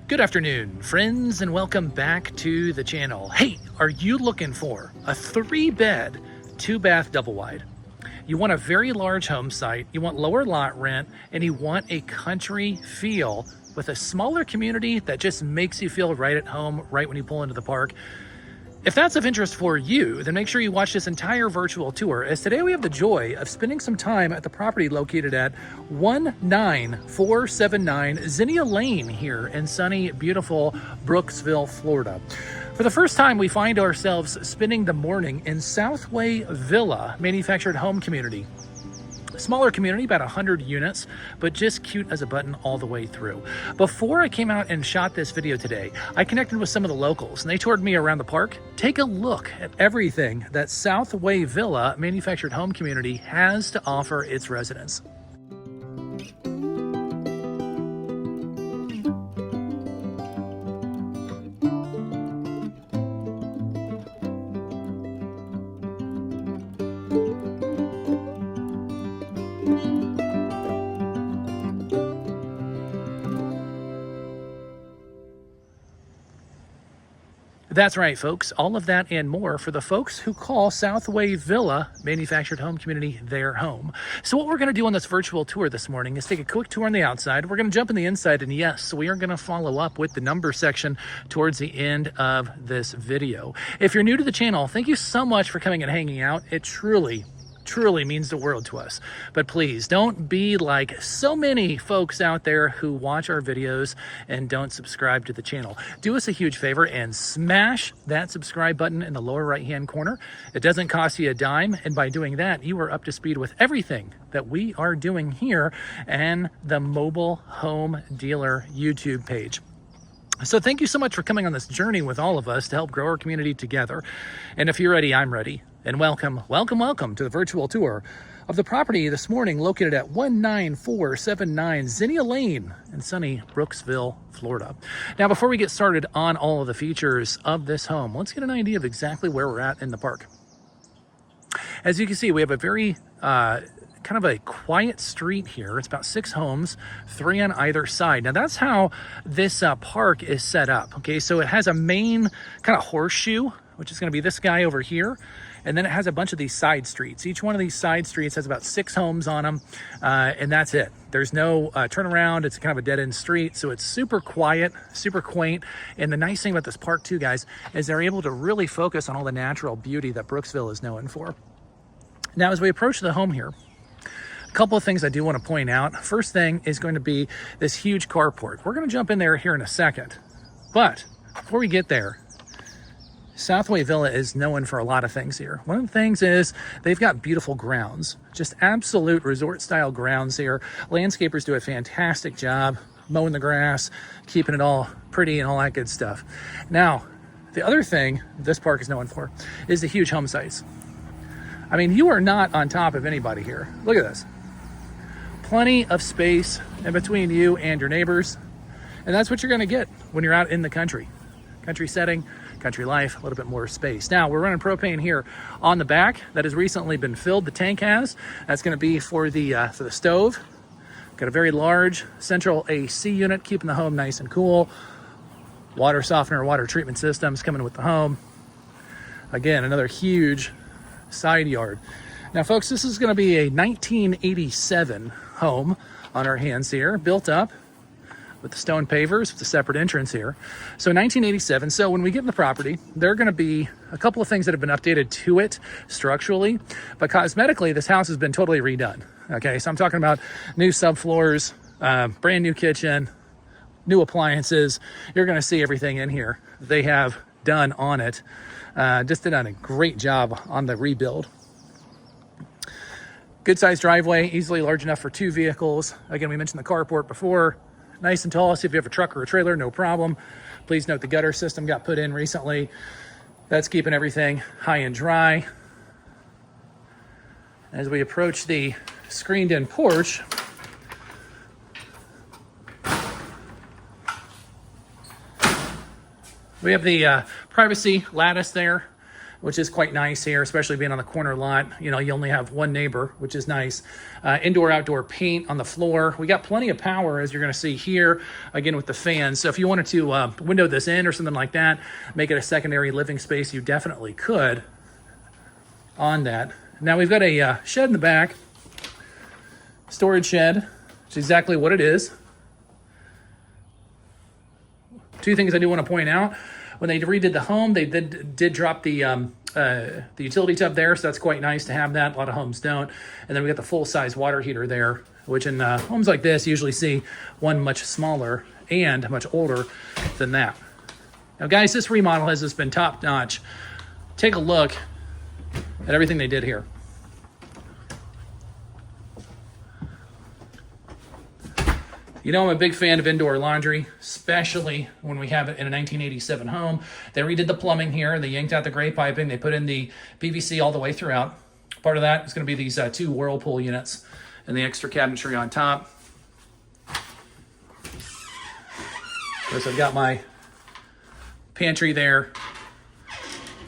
Good afternoon, friends, and welcome back to the channel. Hey, are you looking for a 3-bed, 2-bath double wide? You want a very large home site, you want lower lot rent, and you want a country feel with a smaller community that just makes you feel right at home right when you pull into the park. If that's of interest for you, then make sure you watch this entire virtual tour, as today we have the joy of spending some time at the property located at 19479 Zinnia Lane here in sunny, beautiful Brooksville, Florida. For the first time, we find ourselves spending the morning in Southway Villa manufactured home community. Smaller community, about 100 units, but just cute as a button all the way through. Before I came out and shot this video today, I connected with some of the locals and they toured me around the park. Take a look at everything that Southway Villa manufactured home community has to offer its residents. That's right, folks. All of that and more for the folks who call Southway Villa manufactured home community their home. So what we're going to do on this virtual tour this morning is take a quick tour on the outside. We're going to jump in the inside, and yes, we are going to follow up with the number section towards the end of this video. If you're new to the channel, thank you so much for coming and hanging out. It truly means the world to us. But please don't be like so many folks out there who watch our videos and don't subscribe to the channel. Do us a huge favor and smash that subscribe button in the lower right hand corner. It doesn't cost you a dime, and by doing that you are up to speed with everything that we are doing here and the Mobile Home Dealer YouTube page. So thank you so much for coming on this journey with all of us to help grow our community together. And if you're ready, I'm ready. And welcome to the virtual tour of the property this morning located at 19479 Zinnia Lane in sunny Brooksville, Florida. Now, before we get started on all of the features of this home, let's get an idea of exactly where we're at in the park. As you can see, we have a very kind of a quiet street here. It's about 6 homes, 3 on either side. Now that's how this park is set up. Okay, so it has a main kind of horseshoe, which is going to be this guy over here. And then it has a bunch of these side streets. Each one of these side streets has about 6 homes on them, and that's it. There's no turnaround. It's kind of a dead-end street, so it's super quiet, super quaint. And the nice thing about this park too, guys, is they're able to really focus on all the natural beauty that Brooksville is known for. Now, as we approach the home here, a couple of things I do want to point out. First thing is going to be this huge carport. We're going to jump in there here in a second. But before we get there, Southway Villa is known for a lot of things here. One of the things is they've got beautiful grounds, just absolute resort style grounds here. Landscapers do a fantastic job mowing the grass, keeping it all pretty and all that good stuff. Now, the other thing this park is known for is the huge home sites. I mean, you are not on top of anybody here. Look at this. Plenty of space in between you and your neighbors. And that's what you're going to get when you're out in the country. Country setting, country life, a little bit more space. Now, we're running propane here on the back that has recently been filled. The tank has. That's going to be for the stove. Got a very large central AC unit, keeping the home nice and cool. Water softener, water treatment systems coming with the home. Again, another huge side yard. Now, folks, this is going to be a 1987 home on our hands here, built up with the stone pavers with a separate entrance here. So 1987. So when we get in the property, there are going to be a couple of things that have been updated to it structurally, but cosmetically, this house has been totally redone. Okay, so I'm talking about new subfloors, brand new kitchen, new appliances. You're going to see everything in here they have done on it. Just did a great job on the rebuild. Good sized driveway, easily large enough for 2 vehicles. Again, we mentioned the carport before. Nice and tall, so if you have a truck or a trailer, no problem. Please note the gutter system got put in recently. That's keeping everything high and dry. As we approach the screened in porch, we have the privacy lattice there. which is quite nice here, especially being on the corner lot. You know, you only have one neighbor, which is nice. Indoor, outdoor paint on the floor. We got plenty of power, as you're gonna see here, again with the fans. So if you wanted to window this in or something like that, make it a secondary living space, you definitely could on that. Now we've got a shed in the back, storage shed, which is exactly what it is. Two things I do want to point out. When they redid the home, they did drop the utility tub there, so that's quite nice to have that. A lot of homes don't. And then we got the full-size water heater there, which in homes like this, you usually see one much smaller and much older than that. Now, guys, this remodel has just been top-notch. Take a look at everything they did here. You know, I'm a big fan of indoor laundry, especially when we have it in a 1987 home. They redid the plumbing here. They yanked out the gray piping. They put in the PVC all the way throughout. Part of that is going to be these two Whirlpool units and the extra cabinetry on top. Of course, I've got my pantry there.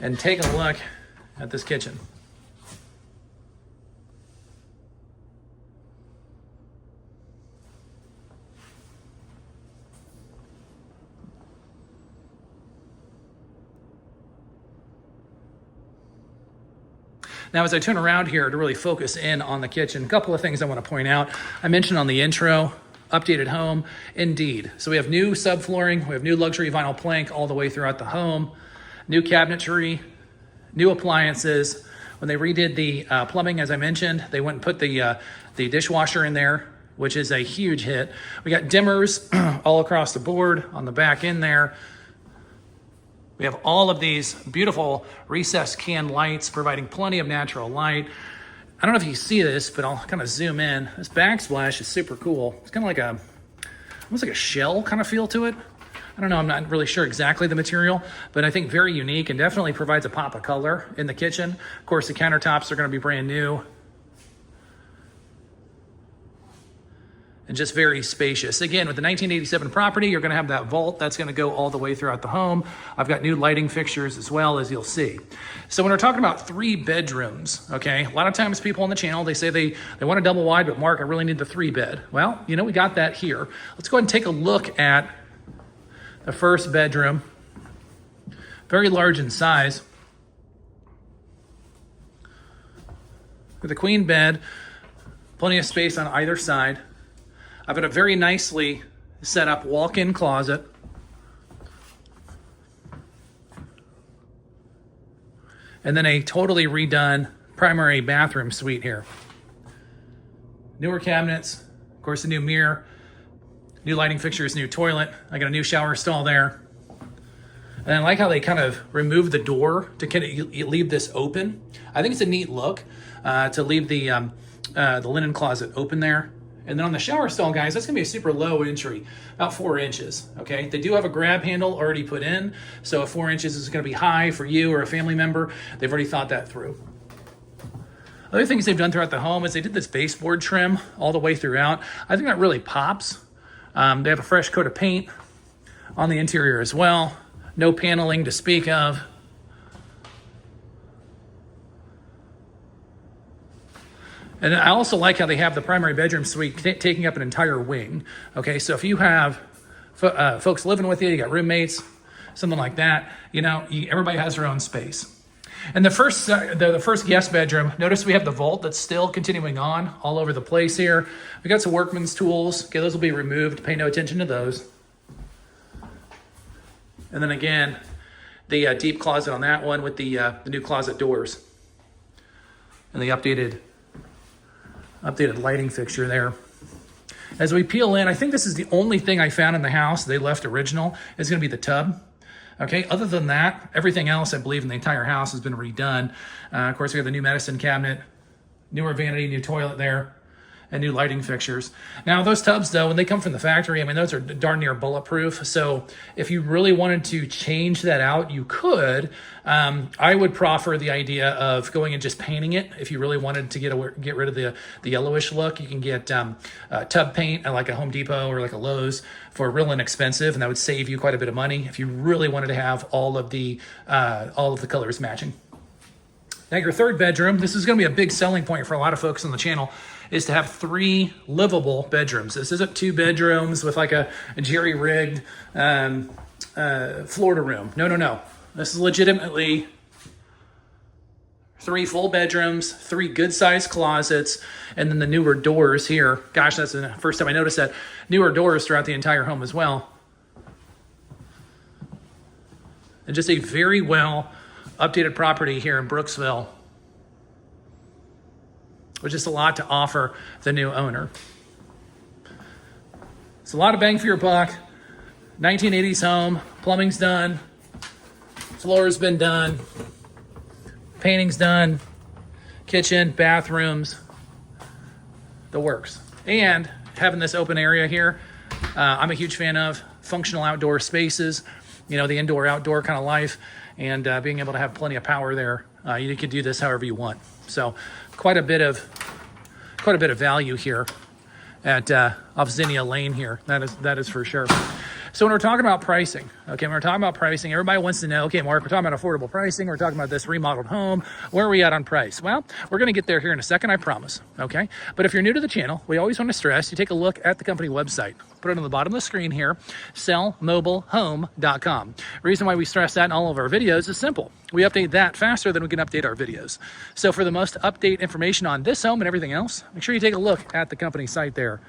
And take a look at this kitchen. Now, as I turn around here to really focus in on the kitchen, a couple of things I want to point out. I mentioned on the intro, updated home, indeed. So we have new subflooring, we have new luxury vinyl plank all the way throughout the home, new cabinetry, new appliances. When they redid the plumbing, as I mentioned, they went and put the dishwasher in there, which is a huge hit. We got dimmers all across the board on the back end there. We have all of these beautiful recessed can lights providing plenty of natural light. I don't know if you see this, but I'll kind of zoom in. This backsplash is super cool. It's kind of like almost like a shell kind of feel to it. I don't know, I'm not really sure exactly the material, but I think very unique and definitely provides a pop of color in the kitchen. Of course, the countertops are gonna be brand new. And just very spacious. Again, with the 1987 property, you're gonna have that vault that's gonna go all the way throughout the home. I've got new lighting fixtures as well, as you'll see. So when we're talking about 3 bedrooms, okay, a lot of times people on the channel, they say they want a double wide, but Mark, I really need the 3-bed. Well, you know, we got that here. Let's go ahead and take a look at the first bedroom. Very large in size. With a queen bed, plenty of space on either side. I've got a very nicely set up walk-in closet. And then a totally redone primary bathroom suite here. Newer cabinets, of course, a new mirror, new lighting fixtures, new toilet. I got a new shower stall there. And I like how they kind of remove the door to kind of leave this open. I think it's a neat look to leave the linen closet open there. And then on the shower stall, guys, that's gonna be a super low entry, about 4 inches, okay? They do have a grab handle already put in, so if 4 inches is gonna be high for you or a family member, they've already thought that through. Other things they've done throughout the home is they did this baseboard trim all the way throughout. I think that really pops. They have a fresh coat of paint on the interior as well. No paneling to speak of. And I also like how they have the primary bedroom suite taking up an entire wing. Okay, so if you have folks living with you, you got roommates, something like that, you know, everybody has their own space. And the first guest bedroom, notice we have the vault that's still continuing on all over the place here. We got some workman's tools. Okay, those will be removed. Pay no attention to those. And then again, the deep closet on that one with the new closet doors and the updated lighting fixture there. As we peel in, I think this is the only thing I found in the house they left original is gonna be the tub. Okay, other than that, everything else I believe in the entire house has been redone. Of course, we have the new medicine cabinet, newer vanity, new toilet there, and new lighting fixtures. Now those tubs though, when they come from the factory, I mean, those are darn near bulletproof. So if you really wanted to change that out, you could. I would proffer the idea of going and just painting it. If you really wanted to get rid of the yellowish look, you can get tub paint at like a Home Depot or like a Lowe's for real inexpensive, and that would save you quite a bit of money if you really wanted to have all of the colors matching. Now your third bedroom, this is gonna be a big selling point for a lot of folks on the channel, is to have 3 livable bedrooms. This isn't 2 bedrooms with like a jerry-rigged Florida room. No. This is legitimately 3 full bedrooms, 3 good-sized closets, and then the newer doors here. Gosh, that's the first time I noticed that. Newer doors throughout the entire home as well. And just a very well updated property here in Brooksville, with just a lot to offer the new owner. It's a lot of bang for your buck. 1980s home, plumbing's done, floor's been done, painting's done, kitchen, bathrooms, the works. And having this open area here, I'm a huge fan of functional outdoor spaces, you know, the indoor outdoor kind of life, and being able to have plenty of power there. You can do this however you want. So quite a bit of value here at off Zinnia Lane here. That is for sure. So when we're talking about pricing, everybody wants to know, okay, Mark, we're talking about affordable pricing. We're talking about this remodeled home. Where are we at on price? Well, we're going to get there here in a second, I promise. Okay. But if you're new to the channel, we always want to stress you take a look at the company website. Put it on the bottom of the screen here, sellmobilehome.com. The reason why we stress that in all of our videos is simple. We update that faster than we can update our videos. So for the most update information on this home and everything else, make sure you take a look at the company site there.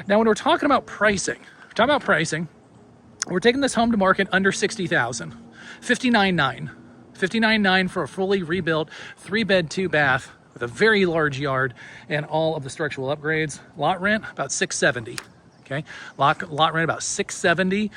Now, when we're talking about pricing, we're taking this home to market under $60,000, $59,900 for a fully rebuilt 3-bed, 2-bath with a very large yard and all of the structural upgrades. Lot rent about $670. Okay, lot rent about $670.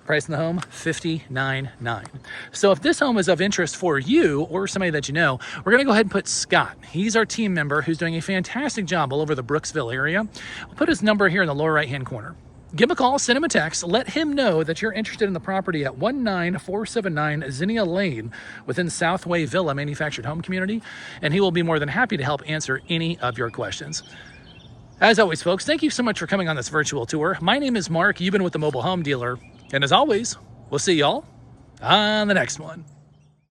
Price in the home $59,900. So if this home is of interest for you or somebody that you know, we're gonna go ahead and put Scott. He's our team member who's doing a fantastic job all over the Brooksville area. We'll put his number here in the lower right-hand corner. Give him a call, send him a text, let him know that you're interested in the property at 19479 Zinnia Lane within Southway Villa manufactured home community, and he will be more than happy to help answer any of your questions. As always, folks, thank you so much for coming on this virtual tour. My name is Mark. You've been with the Mobile Home Dealer, and as always, we'll see y'all on the next one.